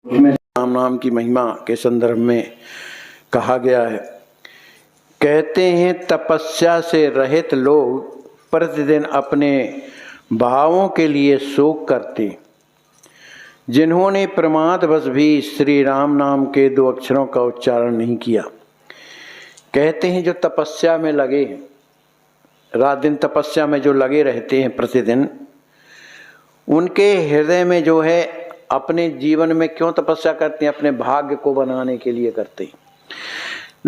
उसमें राम नाम की महिमा के संदर्भ में कहा गया है। कहते हैं तपस्या से रहित लोग प्रतिदिन अपने भावों के लिए शोक करते। जिन्होंने प्रमादवश भी श्री राम नाम के 2 अक्षरों का उच्चारण नहीं किया। कहते हैं जो तपस्या में लगे, रात दिन तपस्या में जो लगे रहते हैं प्रतिदिन, उनके हृदय में जो है अपने जीवन में क्यों तपस्या करते हैं? अपने भाग्य को बनाने के लिए करते हैं।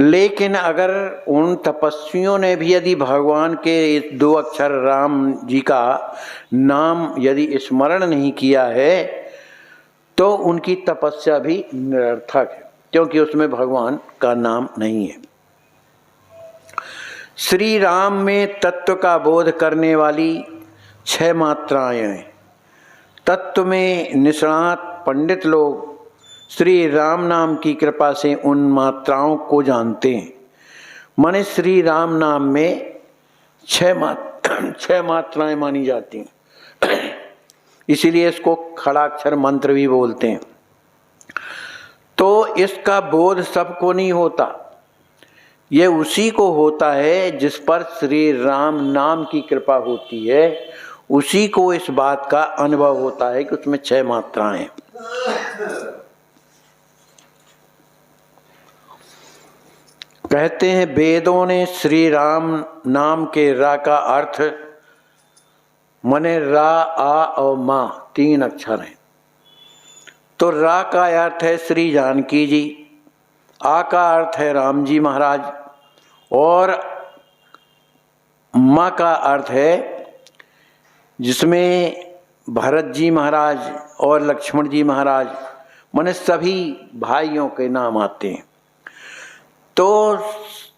लेकिन अगर उन तपस्वियों ने भी यदि भगवान के 2 अक्षर राम जी का नाम यदि स्मरण नहीं किया है तो उनकी तपस्या भी निरर्थक है, क्योंकि उसमें भगवान का नाम नहीं है। श्री राम में तत्व का बोध करने वाली 6 मात्राएं हैं। तत्व में निष्णात पंडित लोग श्री राम नाम की कृपा से उन मात्राओं को जानते हैं। माने श्री राम नाम में 6 मात्राएं मानी जाती हैं, इसीलिए इसको खड़ाक्षर मंत्र भी बोलते हैं। तो इसका बोध सबको नहीं होता, ये उसी को होता है जिस पर श्री राम नाम की कृपा होती है, उसी को इस बात का अनुभव होता है कि उसमें 6 मात्राएं हैं। कहते हैं वेदों ने श्री राम नाम के रा का अर्थ मने रा, आ और मा 3 अक्षर हैं। तो रा का अर्थ है श्री जानकी जी, आ का अर्थ है राम जी महाराज और मा का अर्थ है जिसमें भरत जी महाराज और लक्ष्मण जी महाराज माने सभी भाइयों के नाम आते हैं। तो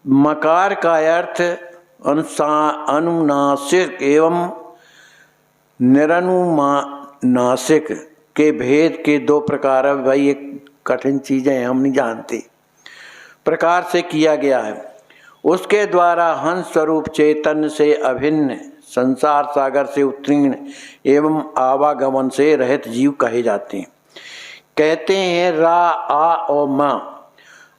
मकार का अर्थ अनुनासिक एवं निरनुनासिक के भेद के 2 प्रकार है। भाई एक कठिन चीज़ें हम नहीं जानते, प्रकार से किया गया है। उसके द्वारा हंस स्वरूप चैतन्य से अभिन्न संसार सागर से उत्तीर्ण एवं आवागमन से रहित जीव कहे जाते हैं। कहते हैं रा, आ और मा।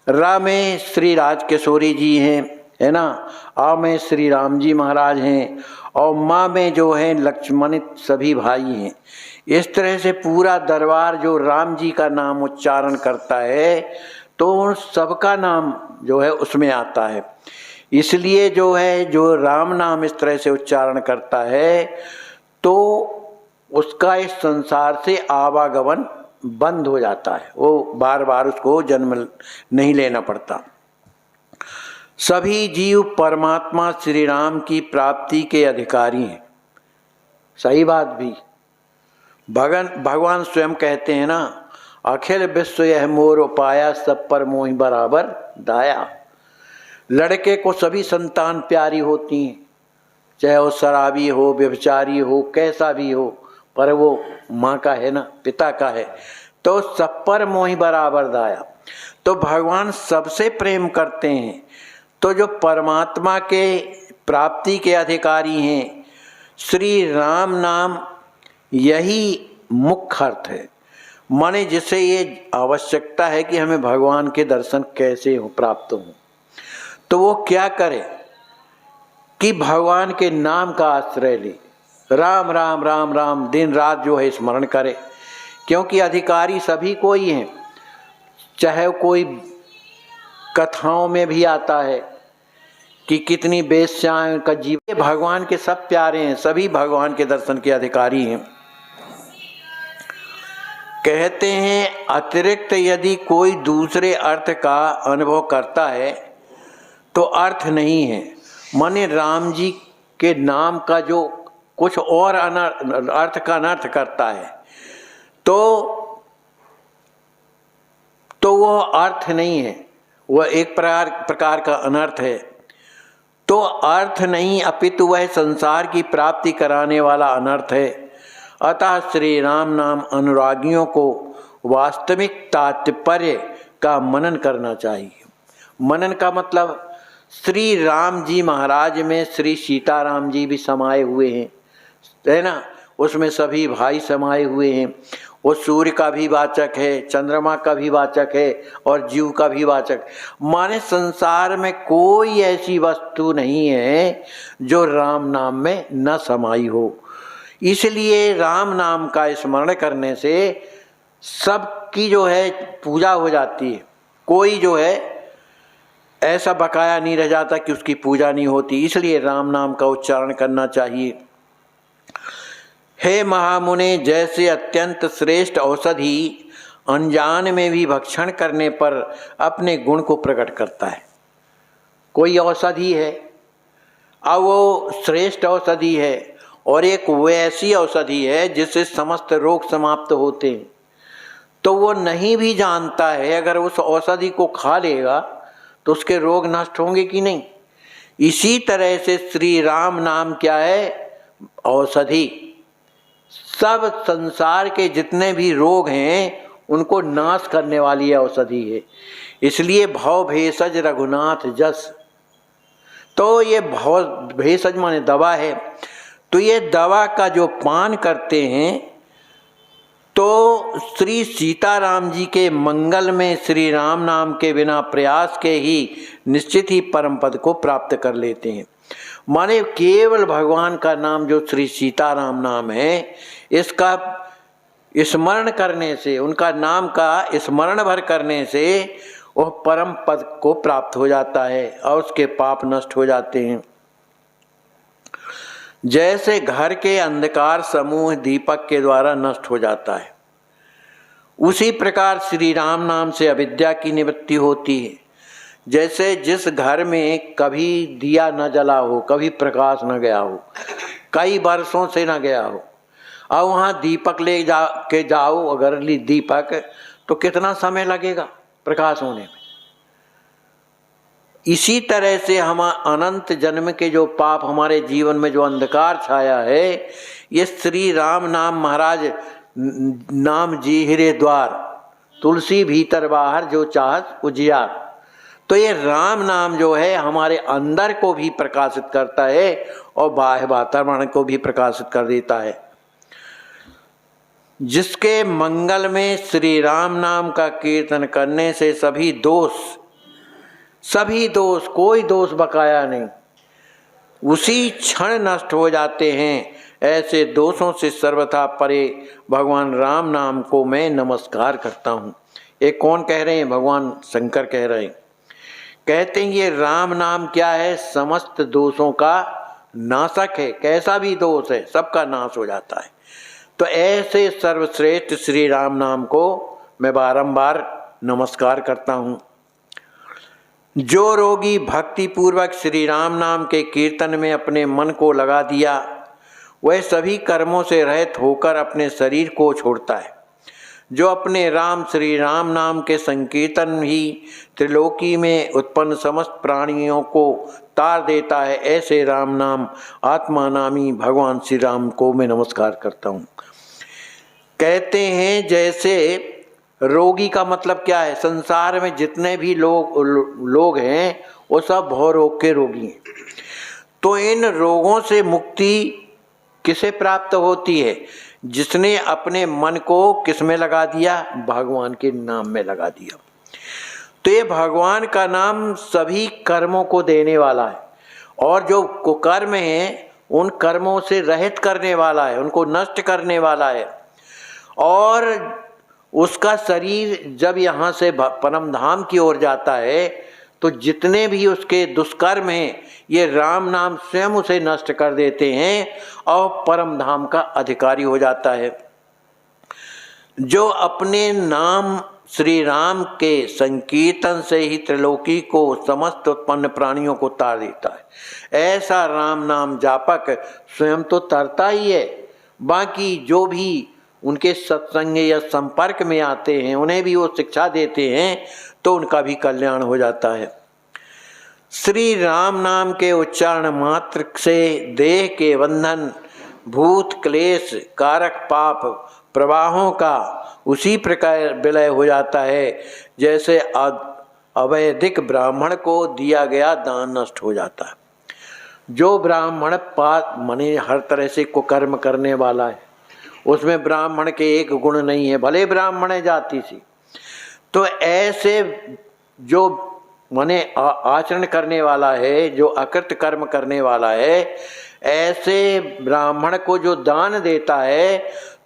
रा में श्री राजकिशोरी जी हैं, है ना। आ में श्री राम जी महाराज हैं और माँ में जो है लक्ष्मण सभी भाई हैं। इस तरह से पूरा दरबार जो राम जी का नाम उच्चारण करता है तो सबका नाम जो है उसमें आता है। इसलिए जो है जो राम नाम इस तरह से उच्चारण करता है तो उसका इस संसार से आवागमन बंद हो जाता है, वो बार बार उसको जन्म नहीं लेना पड़ता। सभी जीव परमात्मा श्री राम की प्राप्ति के अधिकारी हैं। सही बात भी भगवान स्वयं कहते हैं ना, अखिल विश्व यह मोर उपाया, सब पर मोहि बराबर दाया। लड़के को सभी संतान प्यारी होती हैं, चाहे वो शराबी हो, व्यभिचारी हो, कैसा भी हो, पर वो माँ का है ना, पिता का है, तो सब पर मोहि बराबर दाया। तो भगवान सबसे प्रेम करते हैं। तो जो परमात्मा के प्राप्ति के अधिकारी हैं, श्री राम नाम यही मुख्य अर्थ है। माने जिसे ये आवश्यकता है कि हमें भगवान के दर्शन कैसे हो, प्राप्त हो, तो वो क्या करे कि भगवान के नाम का आश्रय ले, राम राम राम राम दिन रात जो है स्मरण करे। क्योंकि अधिकारी सभी को ही हैं, चाहे कोई कथाओं में भी आता है कि कितनी वेश्याओं का जीवन, भगवान के सब प्यारे हैं, सभी भगवान के दर्शन के अधिकारी हैं। कहते हैं अतिरिक्त यदि कोई दूसरे अर्थ का अनुभव करता है तो अर्थ नहीं है। माने राम जी के नाम का जो कुछ और अर्थ का अनर्थ करता है तो वो अर्थ नहीं है, वह एक प्रकार का अनर्थ है। तो अर्थ नहीं अपितु वह संसार की प्राप्ति कराने वाला अनर्थ है। अतः श्री राम नाम अनुरागियों को वास्तविक तात्पर्य का मनन करना चाहिए। मनन का मतलब श्री राम जी महाराज में श्री सीताराम जी भी समाये हुए हैं, है ना। उसमें सभी भाई समाये हुए हैं। वो सूर्य का भी वाचक है, चंद्रमा का भी वाचक है और जीव का भी वाचक। माने संसार में कोई ऐसी वस्तु नहीं है जो राम नाम में न समाई हो। इसलिए राम नाम का स्मरण करने से सबकी जो है पूजा हो जाती है। कोई जो है ऐसा बकाया नहीं रह जाता कि उसकी पूजा नहीं होती। इसलिए राम नाम का उच्चारण करना चाहिए। हे महामुने, जैसे अत्यंत श्रेष्ठ औषधि अनजान में भी भक्षण करने पर अपने गुण को प्रकट करता है। कोई औषधि है, अब वो श्रेष्ठ औषधि है और एक वैसी औषधि है जिससे समस्त रोग समाप्त होते हैं, तो वो नहीं भी जानता है, अगर उस औषधि को खा लेगा तो उसके रोग नष्ट होंगे कि नहीं। इसी तरह से श्री राम नाम क्या है? औषधि। सब संसार के जितने भी रोग हैं उनको नाश करने वाली औषधि है। इसलिए भव भेषज रघुनाथ जस, तो ये भव भेषज माने दवा है। तो ये दवा का जो पान करते हैं तो श्री सीताराम जी के मंगल में श्री राम नाम के बिना प्रयास के ही निश्चित ही परम पद को प्राप्त कर लेते हैं। माने केवल भगवान का नाम जो श्री सीताराम नाम है, इसका स्मरण करने से, उनका नाम का स्मरण भर करने से वह परम पद को प्राप्त हो जाता है और उसके पाप नष्ट हो जाते हैं। जैसे घर के अंधकार समूह दीपक के द्वारा नष्ट हो जाता है, उसी प्रकार श्री राम नाम से अविद्या की निवृत्ति होती है। जैसे जिस घर में कभी दिया न जला हो, कभी प्रकाश न गया हो, कई वर्षों से न गया हो, अब वहाँ दीपक ले जाओ अगर दीपक, तो कितना समय लगेगा प्रकाश होने में। इसी तरह से हम अनंत जन्म के जो पाप हमारे जीवन में जो अंधकार छाया है, ये श्री राम नाम महाराज नाम जी हिरे द्वार, तुलसी भीतर बाहर जो चाहत उजियार। तो ये राम नाम जो है हमारे अंदर को भी प्रकाशित करता है और बाह्य वातावरण को भी प्रकाशित कर देता है। जिसके मंगल में श्री राम नाम का कीर्तन करने से सभी दोष, कोई दोष बकाया नहीं, उसी क्षण नष्ट हो जाते हैं। ऐसे दोषों से सर्वथा परे भगवान राम नाम को मैं नमस्कार करता हूँ। ये कौन कह रहे हैं? भगवान शंकर कह रहे हैं। कहते हैं ये राम नाम क्या है? समस्त दोषों का नाशक है। कैसा भी दोष है सबका नाश हो जाता है। तो ऐसे सर्वश्रेष्ठ श्री राम नाम को मैं बारंबार नमस्कार करता हूँ। जो रोगी भक्ति पूर्वक श्री राम नाम के कीर्तन में अपने मन को लगा दिया, वह सभी कर्मों से रहित होकर अपने शरीर को छोड़ता है। जो अपने राम श्री राम नाम के संकीर्तन ही त्रिलोकी में उत्पन्न समस्त प्राणियों को तार देता है, ऐसे राम नाम आत्मा नामी भगवान श्री राम को मैं नमस्कार करता हूँ। कहते हैं जैसे रोगी का मतलब क्या है? संसार में जितने भी लोग हैं वो सब भव रोग के रोगी हैं। तो इन रोगों से मुक्ति किसे प्राप्त होती है? जिसने अपने मन को किस में लगा दिया? भगवान के नाम में लगा दिया। तो ये भगवान का नाम सभी कर्मों को देने वाला है और जो कुकर्म हैं उन कर्मों से रहित करने वाला है, उनको नष्ट करने वाला है। और उसका शरीर जब यहाँ से परम धाम की ओर जाता है तो जितने भी उसके दुष्कर्म हैं ये राम नाम स्वयं उसे नष्ट कर देते हैं और परम धाम का अधिकारी हो जाता है। जो अपने नाम श्री राम के संकीर्तन से ही त्रिलोकी को समस्त उत्पन्न प्राणियों को तार देता है, ऐसा राम नाम जापक स्वयं तो तरता ही है, बाकी जो भी उनके सत्संग या संपर्क में आते हैं उन्हें भी वो शिक्षा देते हैं तो उनका भी कल्याण हो जाता है। श्री राम नाम के उच्चारण मात्र से देह के बंधन, भूत क्लेश कारक पाप प्रवाहों का उसी प्रकार विलय हो जाता है जैसे अवैदिक ब्राह्मण को दिया गया दान नष्ट हो जाता है। जो ब्राह्मण पाप माने हर तरह से कुकर्म करने वाला है, उसमें ब्राह्मण के एक गुण नहीं है, भले ब्राह्मण है जाति सी। तो ऐसे जो माने आचरण करने वाला है, जो अकृत कर्म करने वाला है, ऐसे ब्राह्मण को जो दान देता है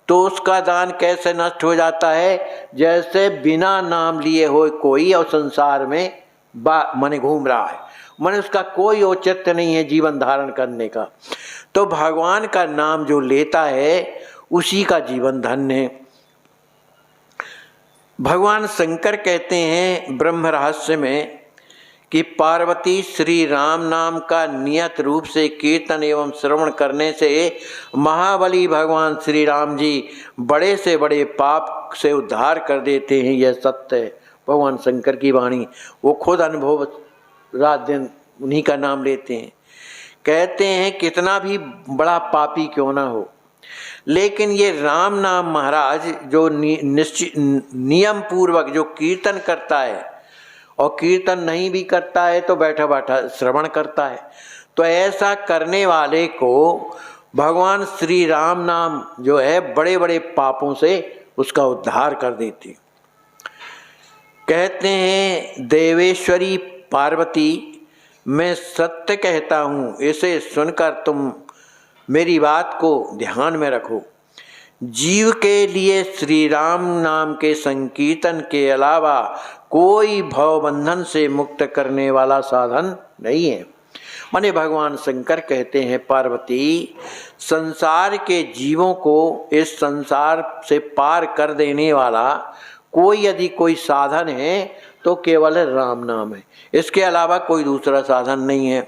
तो उसका दान कैसे नष्ट हो जाता है, जैसे बिना नाम लिए हो कोई और संसार में माने घूम रहा है, माने उसका कोई औचित्य नहीं है जीवन धारण करने का। तो भगवान का नाम जो लेता है उसी का जीवन धन्य है। भगवान शंकर कहते हैं ब्रह्म रहस्य में कि पार्वती श्री राम नाम का नियत रूप से कीर्तन एवं श्रवण करने से महाबली भगवान श्री राम जी बड़े से बड़े पाप से उद्धार कर देते हैं। यह सत्य है, भगवान शंकर की वाणी, वो खुद अनुभव रात दिन उन्हीं का नाम लेते हैं। कहते हैं कितना भी बड़ा पापी क्यों ना हो, लेकिन ये राम नाम महाराज जो निश्चित नियम पूर्वक जो कीर्तन करता है, और कीर्तन नहीं भी करता है तो बैठा बैठा श्रवण करता है, तो ऐसा करने वाले को भगवान श्री राम नाम जो है बड़े बड़े पापों से उसका उद्धार कर देती। कहते हैं देवेश्वरी पार्वती, मैं सत्य कहता हूँ, इसे सुनकर तुम मेरी बात को ध्यान में रखो। जीव के लिए श्री राम नाम के संकीर्तन के अलावा कोई भव बंधन से मुक्त करने वाला साधन नहीं है। माने भगवान शंकर कहते हैं पार्वती, संसार के जीवों को इस संसार से पार कर देने वाला कोई यदि कोई साधन है तो केवल राम नाम है, इसके अलावा कोई दूसरा साधन नहीं है।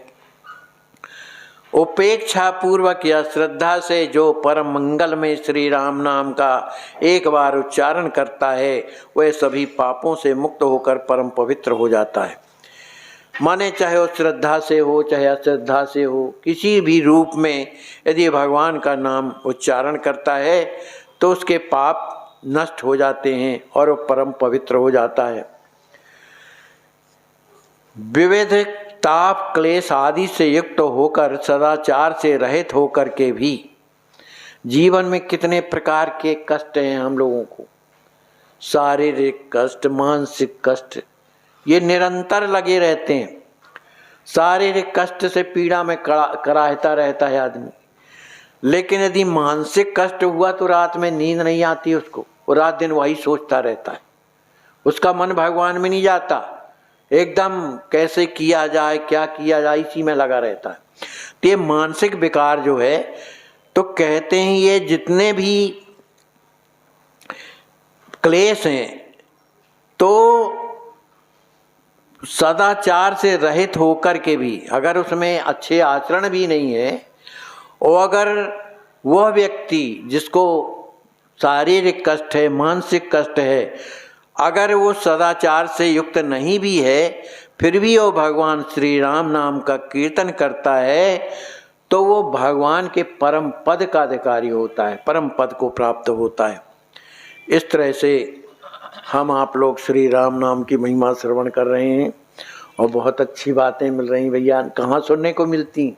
उपेक्षा पूर्वक या श्रद्धा से जो परम मंगल में श्री राम नाम का एक बार उच्चारण करता है वह सभी पापों से मुक्त होकर परम पवित्र हो जाता है। माने चाहे वो श्रद्धा से हो चाहे अश्रद्धा से हो, किसी भी रूप में यदि भगवान का नाम उच्चारण करता है तो उसके पाप नष्ट हो जाते हैं और वो परम पवित्र हो जाता है। विविध ताप क्लेश आदि से युक्त होकर सदाचार से रहित होकर के भी जीवन में कितने प्रकार के कष्ट हैं हम लोगों को, शारीरिक कष्ट, मानसिक कष्ट, ये निरंतर लगे रहते हैं। शारीरिक कष्ट से पीड़ा में कराहता रहता है आदमी, लेकिन यदि मानसिक कष्ट हुआ तो रात में नींद नहीं आती उसको, वो रात दिन वही सोचता रहता है, उसका मन भगवान में नहीं जाता, एकदम कैसे किया जाए क्या किया जाए इसी में लगा रहता है। तो ये मानसिक विकार जो है, तो कहते हैं ये जितने भी क्लेश हैं तो सदाचार से रहित होकर के भी, अगर उसमें अच्छे आचरण भी नहीं है और अगर वह व्यक्ति जिसको शारीरिक कष्ट है, मानसिक कष्ट है, अगर वो सदाचार से युक्त नहीं भी है, फिर भी वो भगवान श्री राम नाम का कीर्तन करता है तो वो भगवान के परम पद का अधिकारी होता है, परम पद को प्राप्त होता है। इस तरह से हम आप लोग श्री राम नाम की महिमा श्रवण कर रहे हैं और बहुत अच्छी बातें मिल रही भैया, कहाँ सुनने को मिलती।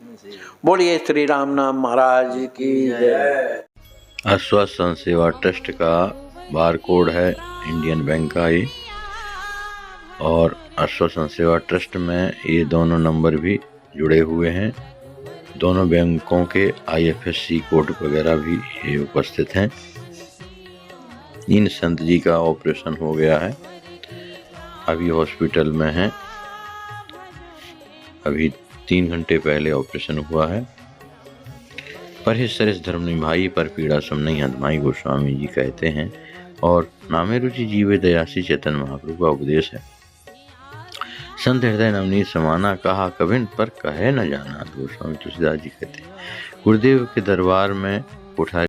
बोलिए श्री राम नाम महाराज की जय। आश्वास सेवा ट्रस्ट का बार कोड है इंडियन बैंक का ये, और आश्वासन सेवा ट्रस्ट में ये दोनों नंबर भी जुड़े हुए हैं। दोनों बैंकों के IFSC कोड वगैरह भी ये उपस्थित हैं। इन संत जी का ऑपरेशन हो गया है, अभी हॉस्पिटल में हैं, अभी 3 घंटे पहले ऑपरेशन हुआ है। परहेज सरिस धर्म निभाई पर पीड़ा सम नहीं हदमाई गोस्वामी जी कहते हैं, और नामे रुचि जीवे दयासी चेतन महाप्रभु का उपदेश है। संत हृदय नवनीत समाना, कहा कभिन पर कहे न जाना, गोस्वामी तुलसीदास जी कहते हैं। गुरुदेव के दरबार में उठा